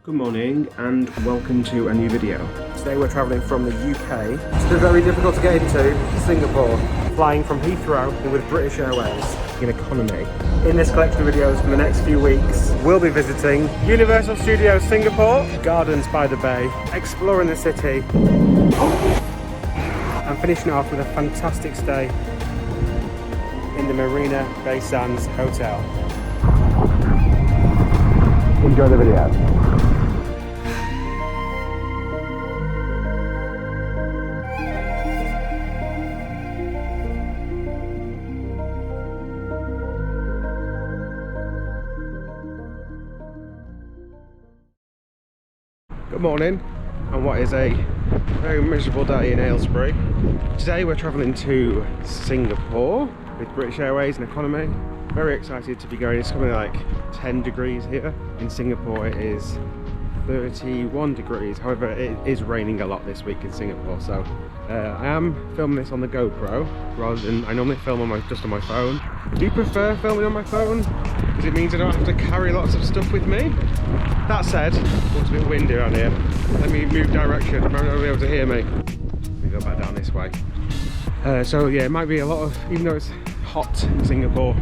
Good morning and welcome to a new video. Today we're travelling from the UK to the very difficult to get into Singapore, flying from Heathrow with British Airways in economy. In this collection of videos for the next few weeks, we'll be visiting Universal Studios Singapore, Gardens by the Bay, exploring the city, and finishing off with a fantastic stay in the Marina Bay Sands Hotel. Enjoy the video. Good morning, and what is a very miserable day in Aylesbury. Today we're travelling to Singapore with British Airways in economy. Very excited to be going. It's something like 10 degrees here. In Singapore it is 31 degrees. However, it is raining a lot this week in Singapore, so I am filming this on the GoPro rather than I normally film on just on my phone. Do you prefer filming on my phone? Because it means I don't have to carry lots of stuff with me. That said, it's a bit windy around here. Let me move direction. Might not be able to hear me. Let me go back down this way. So yeah, it might be a lot of, even though it's hot in Singapore,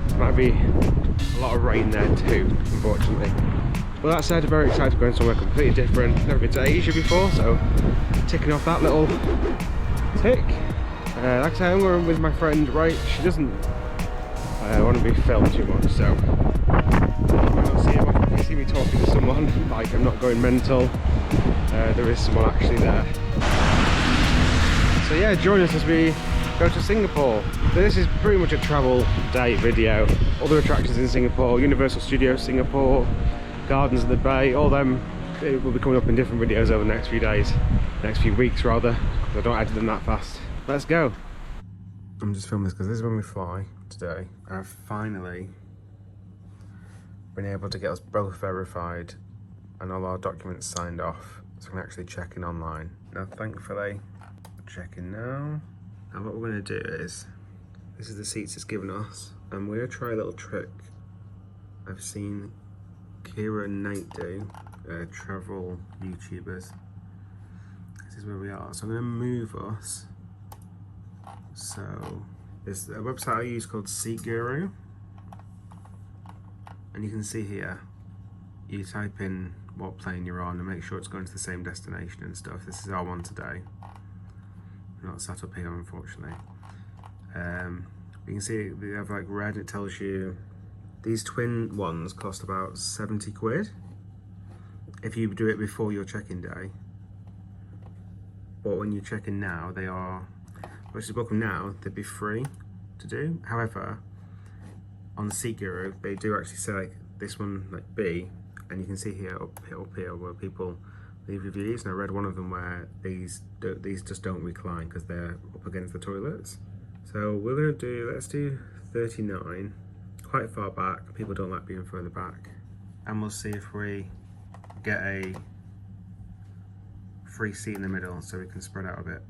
it might be a lot of rain there too, unfortunately. But that said, very excited to go somewhere completely different. Never been to Asia before, so ticking off that little tick. Like I say, I'm going with my friend, right? She doesn't want to be filmed too much, so you might not see it when you see me talking to someone like I'm not going mental. There is someone actually there. So yeah, join us as we go to Singapore. This is pretty much a travel day video. Other attractions in Singapore, Universal Studios Singapore, Gardens of the Bay, all them will be coming up in different videos over the next few days, next few weeks rather, because I don't edit them that fast. Let's go. I'm just filming this because this is when we fly today. I've finally been able to get us both verified and all our documents signed off, so I can actually check in online. Now thankfully, checking now. Now what we're going to do is, this is the seats it's given us, and we're going to try a little trick I've seen Kira and Nate do, travel YouTubers. This is where we are, so I'm going to move us. So there's a website I use called Seat Guru, and you can see here, you type in what plane you're on and make sure it's going to the same destination and stuff. This is our one today. We're not sat up here unfortunately. You can see they have like red, it tells you these twin ones cost about 70 quid if you do it before your check-in day, but when you check in now they are, which is book them now, they'd be free to do. However, on the Seat Guru they do actually say like this one, like B, and you can see here up here where people leave reviews, and I read one of them where these just don't recline because they're up against the toilets. So we're gonna do, let's do 39, quite far back. People don't like being further back, and we'll see if we get a free seat in the middle so we can spread out a bit.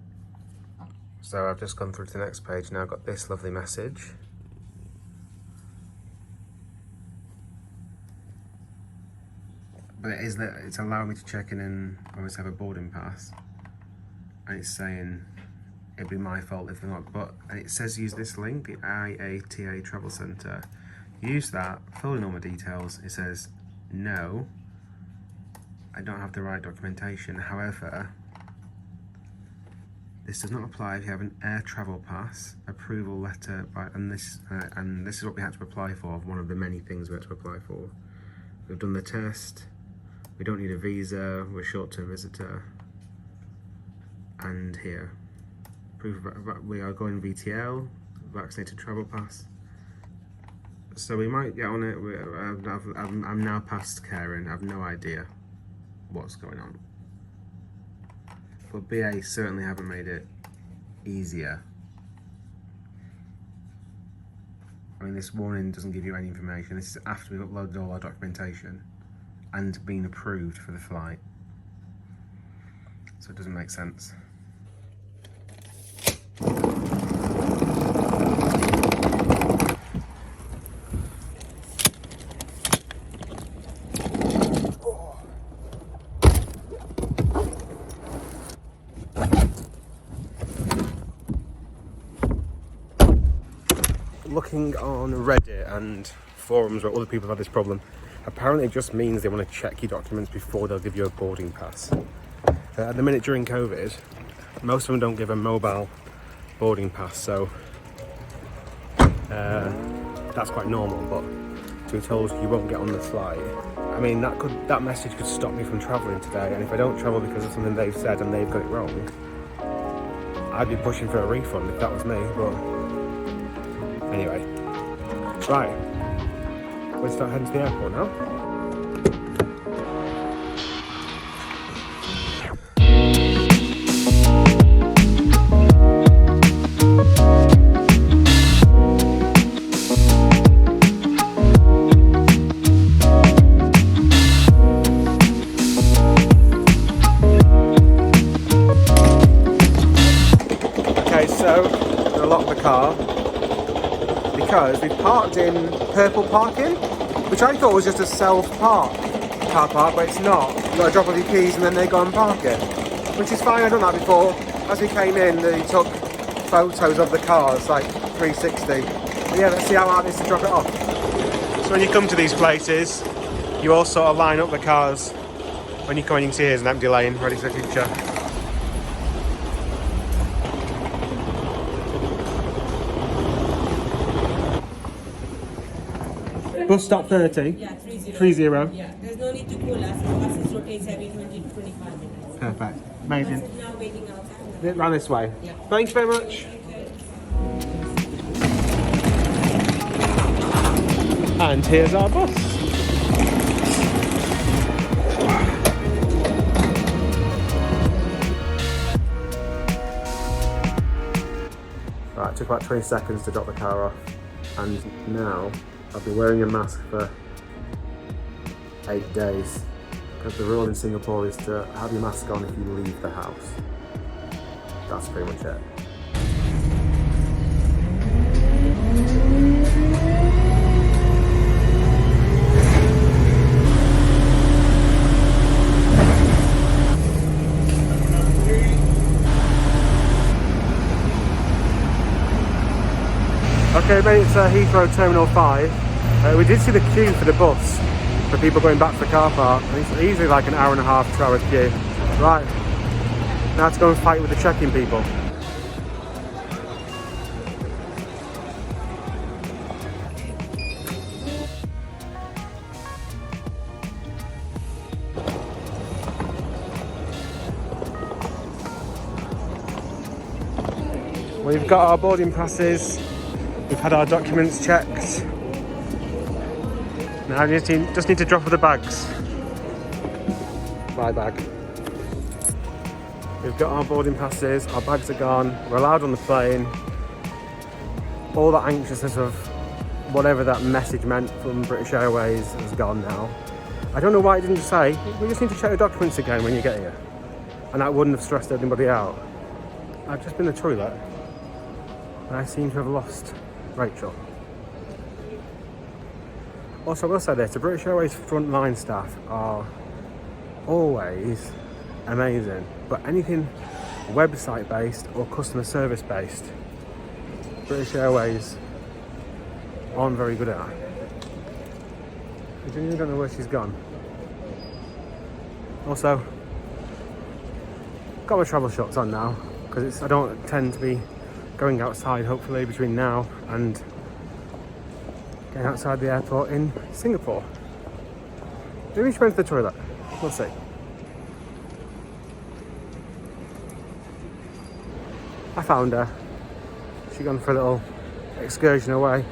So I've just gone through to the next page now. I've got this lovely message. But it's allowing me to check in and always have a boarding pass. And it's saying it'd be my fault if they're not, and it says use this link, the IATA Travel Centre. Use that, fill in all my details. It says, no, I don't have the right documentation. However, this does not apply if you have an air travel pass, approval letter, and this is what we had to apply for, one of the many things we had to apply for. We've done the test, we don't need a visa, we're a short-term visitor, and here, proof of, we are going VTL, vaccinated travel pass. So we might get on it. I'm now past caring, I have no idea what's going on. But BA certainly haven't made it easier. I mean, this warning doesn't give you any information. This is after we've uploaded all our documentation and been approved for the flight. So it doesn't make sense. looking on Reddit and forums where other people have had this problem. Apparently it just means they want to check your documents before they'll give you a boarding pass. At the minute during COVID, most of them don't give a mobile boarding pass, so that's quite normal, but to be told you won't get on the flight, I mean, that message could stop me from travelling today, and if I don't travel because of something they've said and they've got it wrong, I'd be pushing for a refund if that was me. But anyway, right, let's start heading to the airport now. Car because we parked in purple parking, which I thought was just a self-park car park, but it's not. You've got to drop off your keys and then they go and park it, which is fine. I've done that before. As we came in, they took photos of the cars, like 360. But yeah, let's see how hard it is to drop it off. So when you come to these places, you all sort of line up the cars. When you come in, you can see here's an empty lane ready for the future. Bus stop 30? Yeah, 30. 30. Yeah, there's no need to call us. The buses rotate every 20 to 25 minutes. Perfect. Amazing. Buses now waiting outside. Round this way. Yeah. Thanks very much. And here's our bus. Right, it took about 20 seconds to drop the car off, and now I've been wearing a mask for 8 days because the rule in Singapore is to have your mask on if you leave the house. That's pretty much it. Okay, mate, it's Heathrow Terminal 5. We did see the queue for the bus for people going back to the car park. It's easily like an hour and a half, 2 hour queue. Right, now to go and fight with the check-in people. We've got our boarding passes. We've had our documents checked. Now we just need to drop off the bags. My bag. We've got our boarding passes, our bags are gone, we're allowed on the plane. All that anxiousness of whatever that message meant from British Airways has gone now. I don't know why it didn't say, we just need to check the documents again when you get here. And that wouldn't have stressed anybody out. I've just been to the toilet and I seem to have lost Rachel. Also, I will say this, the British Airways frontline staff are always amazing, but anything website based or customer service based, British Airways aren't very good at. I genuinely don't know where she's gone. Also, got my travel shots on now because I don't tend to be going outside, hopefully between now and getting outside the airport in Singapore. Maybe she went to the toilet, we'll see. I found her. She's gone for a little excursion away.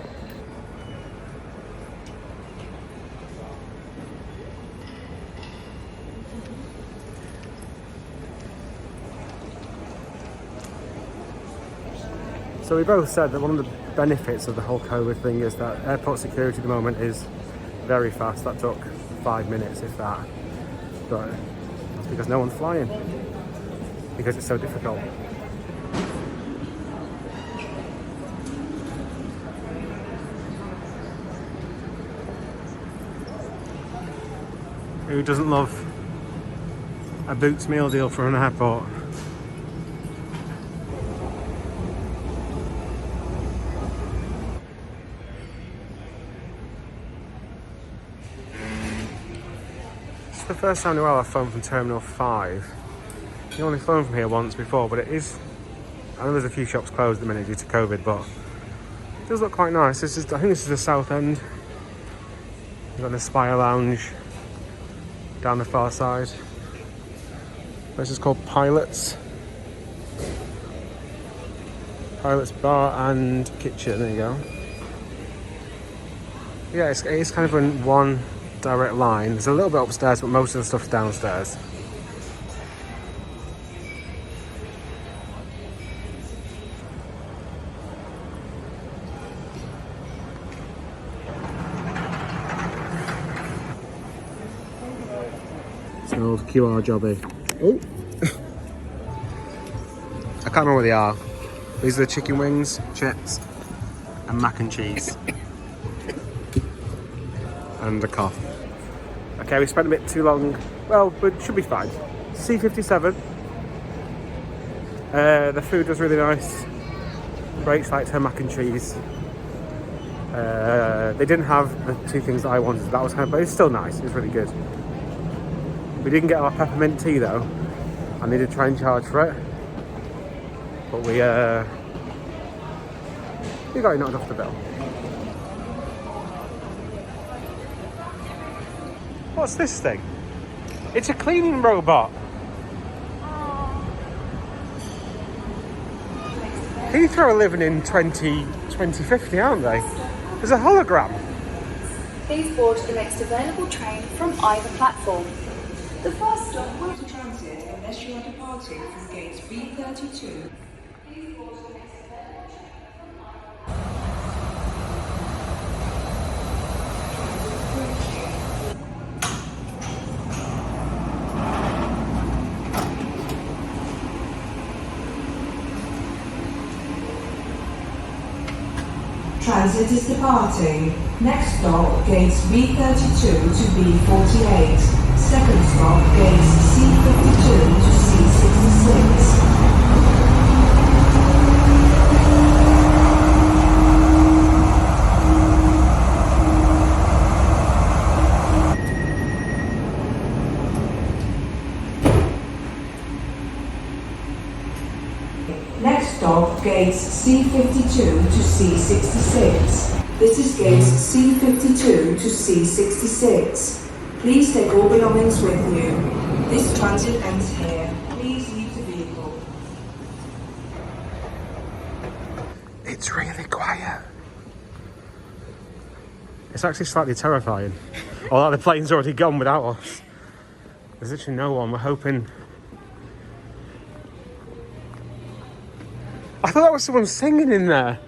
So we both said that one of the benefits of the whole COVID thing is that airport security at the moment is very fast. That took 5 minutes, if that. But that's because no one's flying. Because it's so difficult. Who doesn't love a Boots meal deal for an airport? the first time in a while I've flown from Terminal 5. I've only flown from here once before, but it is... I know there's a few shops closed at the minute due to COVID, but it does look quite nice. I think this is the south end. You've got an Aspire Lounge down the far side. This is called Pilots. Pilots Bar and Kitchen, there you go. Yeah, it's kind of in one direct line. There's a little bit upstairs, but most of the stuff's downstairs. It's an old QR jobby. Oh! I can't remember what they are. These are the chicken wings, chips, and mac and cheese. And the cough. Okay, we spent a bit too long. Well, but it should be fine. C57. The food was really nice. Rach liked her mac and cheese. They didn't have the two things that I wanted. That was kind of, but it's still nice. It was really good. We didn't get our peppermint tea though. I needed to try and charge for it. But we got it knocked off the bill. What's this thing? It's a cleaning robot. Heathrow are living in 2050, aren't they? There's a hologram. Please board the next available train from either platform. The first stop will to transit unless you are departing from gate B32. Transit is departing. Next stop, gates B32 to B48. Second stop, gates C52 to C66. Next stop, gates C52 to C66. This is gates C52 to C66. Please take all belongings with you. This transit ends here. Please leave the vehicle. It's really quiet. It's actually slightly terrifying. Although the plane's already gone without us. There's literally no one. We're hoping... I thought that was someone singing in there.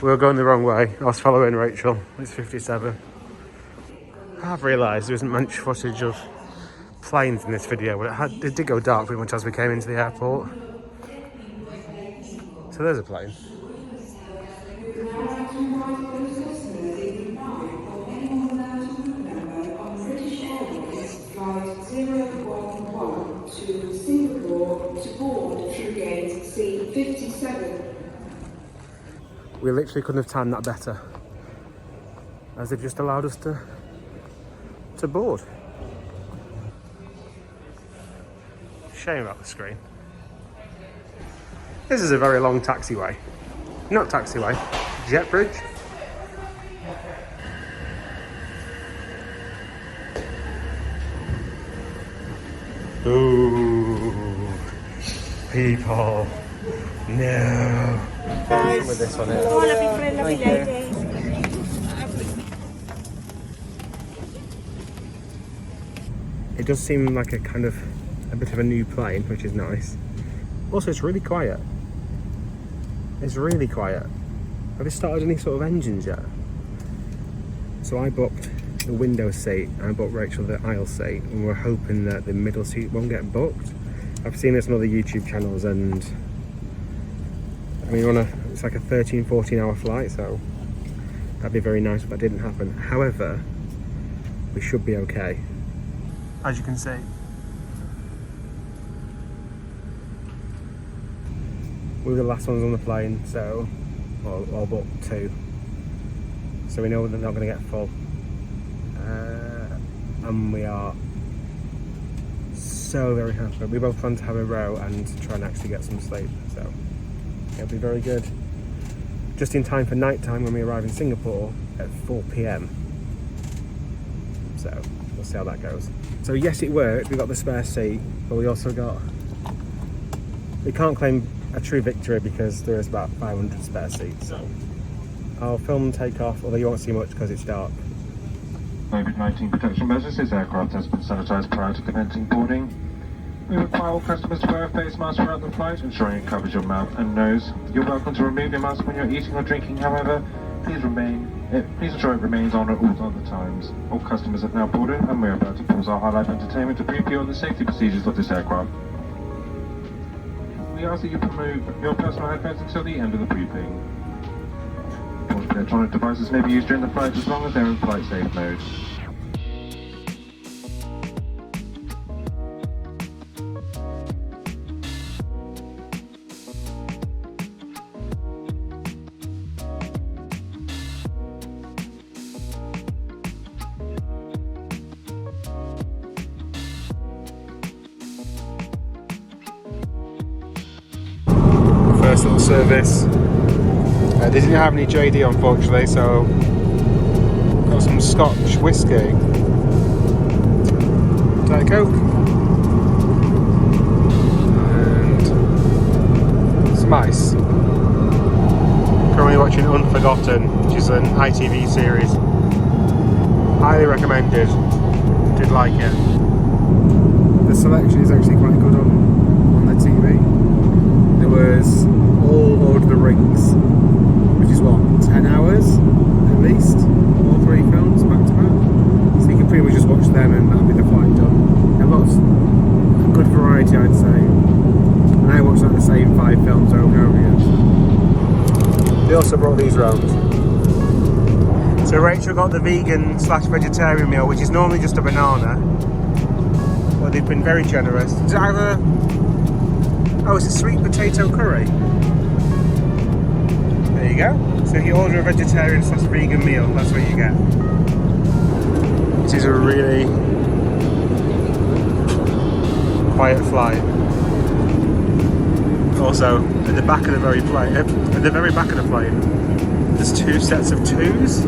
We were going the wrong way. I was following Rachel. It's 57. I've realised there isn't much footage of planes in this video, but it did go dark pretty much as we came into the airport. So there's a plane. British Airways flight 011 to Singapore to board through gate C57. We literally couldn't have timed that better, as they've just allowed us to board. Shame about the screen. This is a very long taxiway. Not taxiway, jet bridge. Ooh, people, no. With this one here. Thank you. It does seem like a bit of a new plane, which is nice. Also, it's really quiet. It's really quiet. Have they started any sort of engines yet? So I booked the window seat and I booked Rachel the aisle seat, and we're hoping that the middle seat won't get booked. I've seen this on other YouTube channels, and I mean, it's like a 13-14 hour flight, so that'd be very nice if that didn't happen. However, we should be okay. As you can see. We were the last ones on the plane, so, or but two. so we know they're not going to get full. And we are so very happy. We both plan to have a row and try and actually get some sleep, so it'll be very good. Just in time for night time when we arrive in Singapore at 4 PM. So we'll see how that goes. So yes, it worked. We got the spare seat, but we also got... We can't claim a true victory because there is about 500 spare seats. So I'll film takeoff, although you won't see much because it's dark. COVID-19 protection measures. This aircraft has been sanitised prior to commencing boarding. We require all customers to wear a face mask throughout the flight, ensuring it covers your mouth and nose. You're welcome to remove your mask when you're eating or drinking, however, please ensure it remains on at all other times. All customers have now boarded and we're about to pause our highlight entertainment to brief you on the safety procedures of this aircraft. We ask that you remove your personal headphones until the end of the briefing. Electronic devices may be used during the flight as long as they're in flight safe mode. First little service. They didn't have any JD unfortunately, so got some Scotch whiskey, Diet Coke, and some ice. Currently watching Unforgotten, which is an ITV series. Highly recommended. Did like it. The selection is actually quite good on the TV. There was all Lord of the Rings, which is what, 10 hours at least, all 3 films back to back, so you can pretty much just watch them and that'll be the flight done. And lots of good variety, I'd say, and I watched like the same 5 films over and over again. They also brought these round. So Rachel got the vegan/vegetarian meal, which is normally just a banana, but they've been very generous. Did I have a... Oh, it's a sweet potato curry. There you go. So if you order a vegetarian/vegan meal, that's what you get. This is a really quiet flight. Also, at the back of the very plane, there's 2 sets of 2s,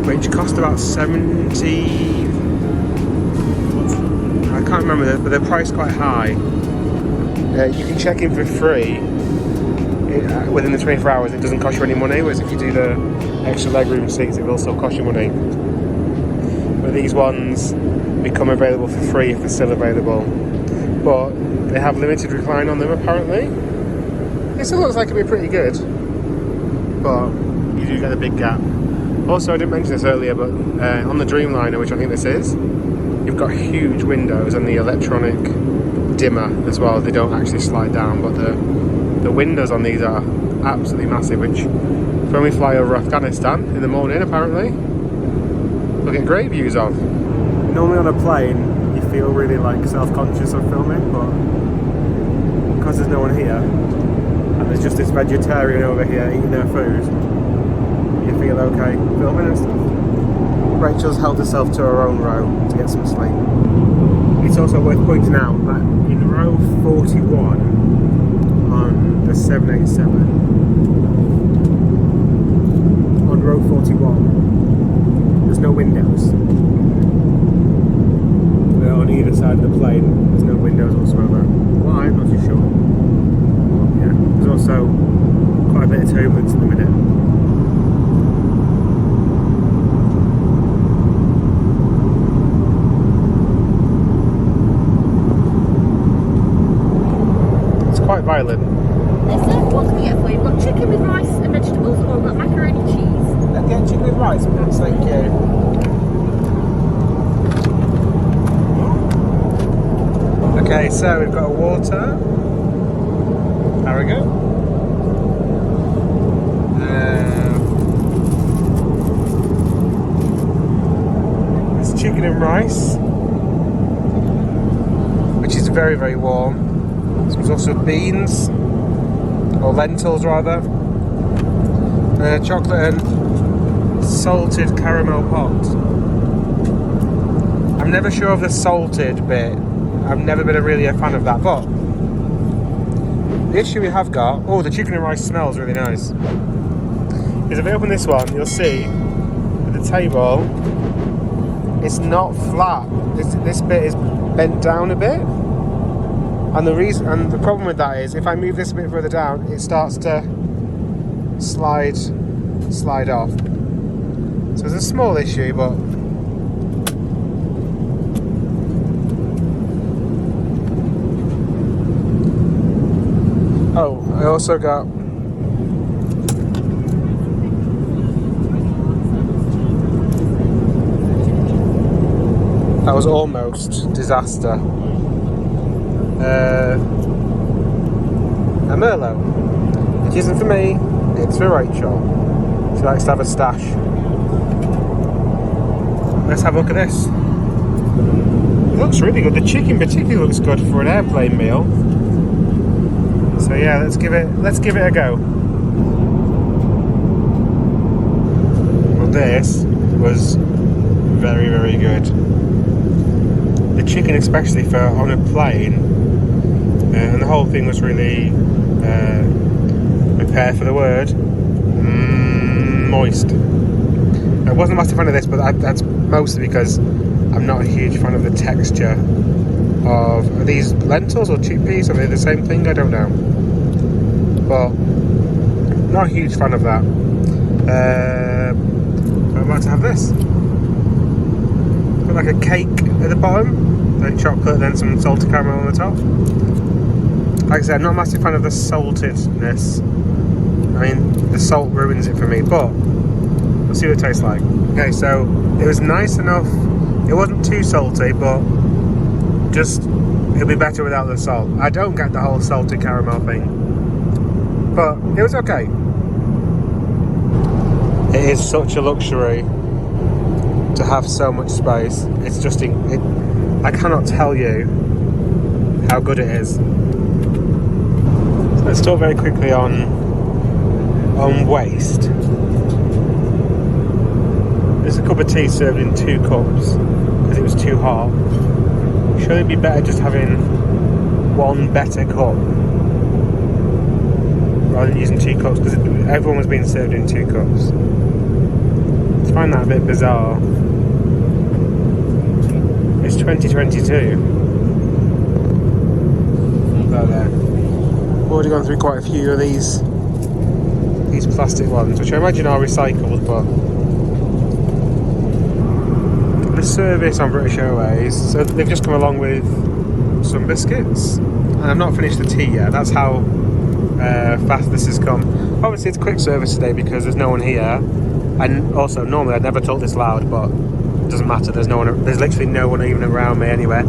which cost about 70. I can't remember, but they're priced quite high. You can check in for free within the 24 hours. It doesn't cost you any money, whereas if you do the extra legroom seats, it will still cost you money. But these ones become available for free if they're still available. But they have limited recline on them apparently. It still looks like it'd be pretty good, but you do get a big gap. Also, I didn't mention this earlier, but on the Dreamliner, which I think this is, you've got huge windows and the electronic dimmer as well. They don't actually slide down, but the windows on these are absolutely massive, which when we fly over Afghanistan in the morning apparently we'll get great views of. Normally on a plane you feel really like self-conscious of filming, but because there's no one here and there's just this vegetarian over here eating their food, you feel okay filming and stuff. Rachel's held herself to her own row to get some sleep. It's also worth pointing out that in row 41 on the 787, on row 41, there's no windows. On either side of the plane, there's no windows whatsoever. Well, I'm not too sure. But yeah, there's also quite a bit of turbulence in the minute. Quite violent. Listen, what can we get for you? We've got chicken with rice and vegetables, or we've got macaroni cheese. Let's get chicken with rice, please, thank you. Okay, so we've got a water. There we go. It's chicken and rice, which is very, very warm. There's also beans, or lentils rather, chocolate and salted caramel pot. I'm never sure of the salted bit. I've never been really a fan of that, but the issue we have got, oh, the chicken and rice smells really nice. Because if I open this one, you'll see at the table, it's not flat. This bit is bent down a bit. And the problem with that is if I move this a bit further down, it starts to slide off. So it's a small issue, but oh, I also got that was almost disaster. A Merlot. It isn't for me, it's for Rachel. She likes to have a stash. Let's have a look at this. It looks really good. The chicken particularly looks good for an airplane meal. So yeah, let's give it a go. Well, this was very, very good. The chicken, especially for on a plane, and the whole thing was really prepare for the word moist. I wasn't a massive fan of this, but that's mostly because I'm not a huge fan of the texture of, are these lentils or chickpeas? Are they the same thing? I don't know. But not a huge fan of that. I'm about to have this. Got like a cake at the bottom, then chocolate, then some salted caramel on the top. Like I said, I'm not a massive fan of the saltedness. I mean, the salt ruins it for me, but we'll see what it tastes like. Okay, so it was nice enough. It wasn't too salty, but just it'll be better without the salt. I don't get the whole salted caramel thing, but it was okay. It is such a luxury to have so much space. It's just, I cannot tell you how good it is. So let's talk very quickly on waste. There's a cup of tea served in 2 cups because it was too hot. Surely it'd be better just having one better cup rather than using 2 cups, because everyone was being served in 2 cups. I find that a bit bizarre. It's 2022. But we've already gone through quite a few of these plastic ones, which I imagine are recycled, but the service on British Airways, so they've just come along with some biscuits, and I've not finished the tea yet. That's how fast this has come. Obviously it's quick service today because there's no one here, and also normally I'd never talk this loud, but it doesn't matter, there's literally no one even around me anyway.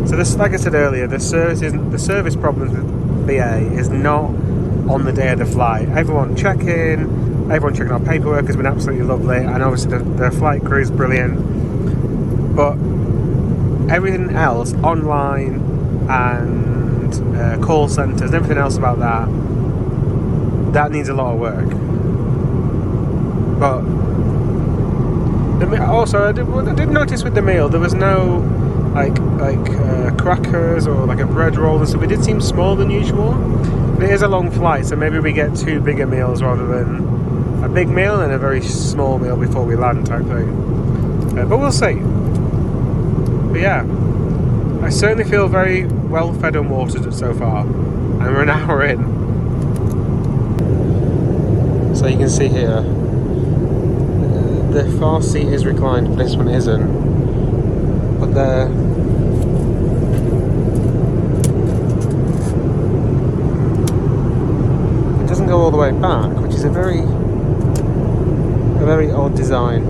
So this, like I said earlier, the service problems with BA is not on the day of the flight. Everyone checking our paperwork has been absolutely lovely, and obviously the flight crew is brilliant, but everything else, online and call centres and everything else about that needs a lot of work. But also I did notice with the meal there was no like crackers or like a bread roll and stuff. It did seem smaller than usual. But it is a long flight, so maybe we get 2 bigger meals rather than a big meal and a very small meal before we land type thing. But we'll see. But yeah, I certainly feel very well fed and watered so far, and we're an hour in. So you can see here, the far seat is reclined, but this one isn't. But it doesn't go all the way back, which is a very odd design.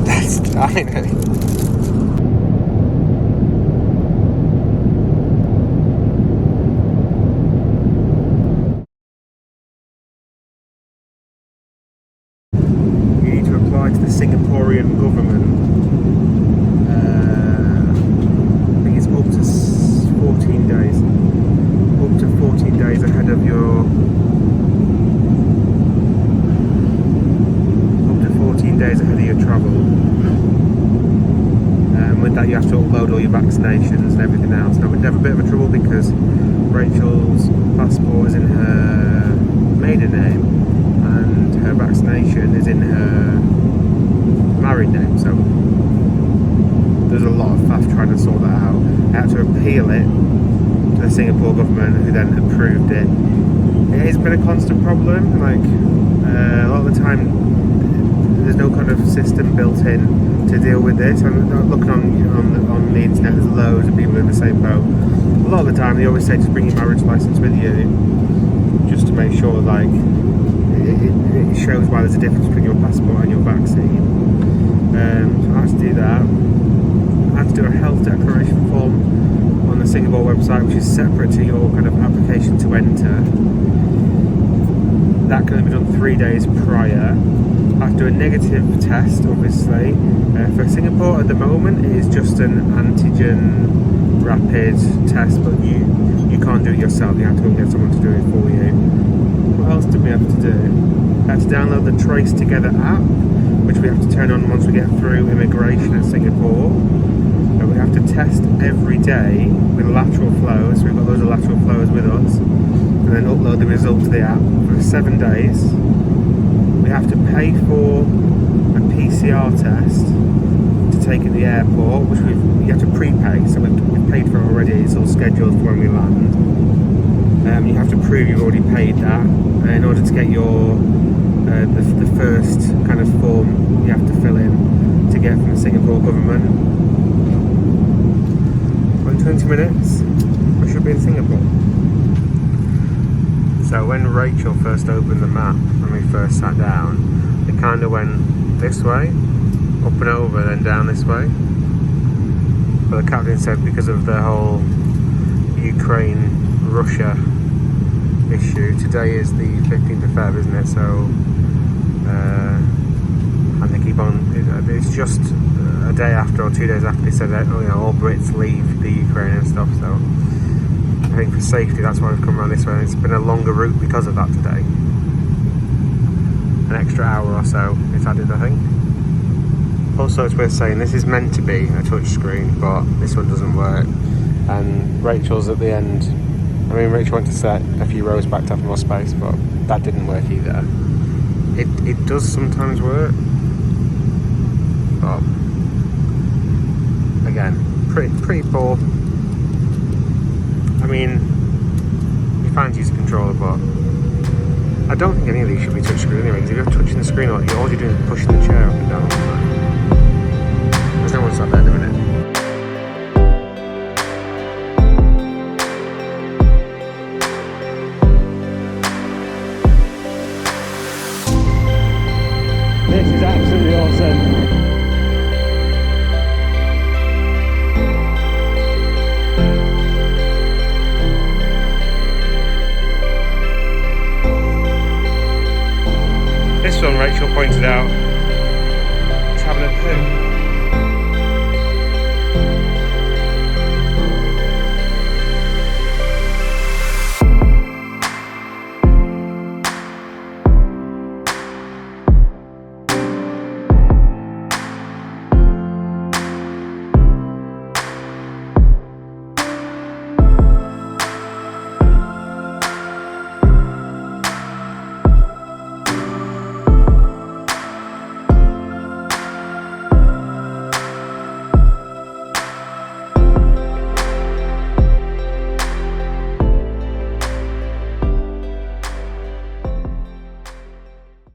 That's tiny. You need to apply to the Singaporean government. I think it's up to 14 days. Up to 14 days ahead of your... Up to 14 days ahead of your travel. With that you have to upload all your vaccinations and everything else. Now we'd have a bit of a trouble because Rachel's passport is in her maiden name and her vaccination is in her married name, so there's a lot of faff trying to sort that out. I had to appeal it to the Singapore government, who then approved it. It has been a constant problem, like a lot of the time there's no kind of system built in to deal with this. I'm looking on the internet, there's loads of people in the same boat. A lot of the time they always say just bring your marriage license with you, just to make sure like it shows why there's a difference between your passport and your vaccine. So I had to do that. I had to do a health declaration form on the Singapore website, which is separate to your kind of application to enter. That can only be done 3 days prior. I have to do a negative test, obviously. For Singapore at the moment it is just an antigen rapid test, but you can't do it yourself, you have to go and get someone to do it for you. What else did we have to do? We had to download the Trace Together app, which we have to turn on once we get through immigration at Singapore. And we have to test every day with lateral flows, so we've got loads of lateral flows with us, and then upload the results to the app for 7 days. We have to pay for a PCR test to take at the airport, which you have to prepay, so we've paid for it already, it's all scheduled for when we land. You have to prove you've already paid that in order to get your the first kind of form you have to fill in to get from the Singapore government. In 20 minutes I should be in Singapore. So when Rachel first opened the map, when we first sat down, it kind of went this way, up and over, then down this way. But the captain said because of the whole Ukraine-Russia issue, today is the 15th of Feb, isn't it? So, and they keep on, it's just a day after or 2 days after they said that, all Brits leave the Ukraine and stuff, so I think for safety that's why we've come around this way. It's been a longer route because of that today. An extra hour or so it's added, I think. Also, it's worth saying this is meant to be a touch screen, but this one doesn't work. And Rachel's at the end. I mean, Rachel went to set a few rows back to have more space, but that didn't work either. It does sometimes work, but again, pretty poor. I mean, you find user controller, but I don't think any of these should be touchscreen anyway, because if you're touching the screen, all you're doing is pushing the chair up and down.